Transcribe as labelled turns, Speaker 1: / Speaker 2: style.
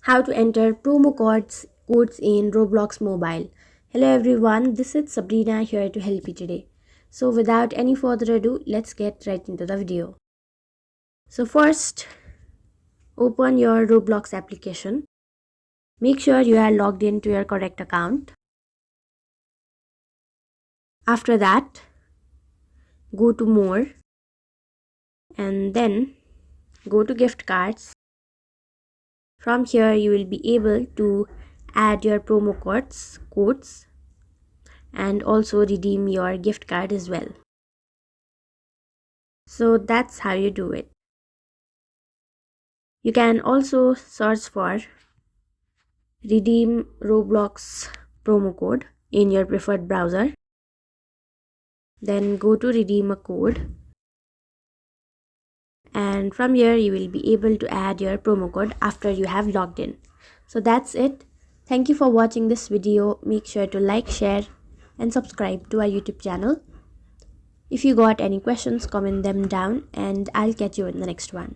Speaker 1: How to enter promo codes in Roblox mobile. Hello everyone, this is Sabrina here to help you today. So without any further ado, let's get right into the video. So first, open your Roblox application. Make sure you are logged into your correct account. After that, go to more and then go to gift cards. From here you will be able to add your promo codes and also redeem your gift card as well. So that's how you do it. You can also search for redeem Roblox promo code in your preferred browser. Then go to redeem a code. And from here you will be able to add your promo code after you have logged in. So that's it. Thank you for watching this video. Make sure to like, share and subscribe to our YouTube channel. If you got any questions, comment them down and I'll catch you in the next one.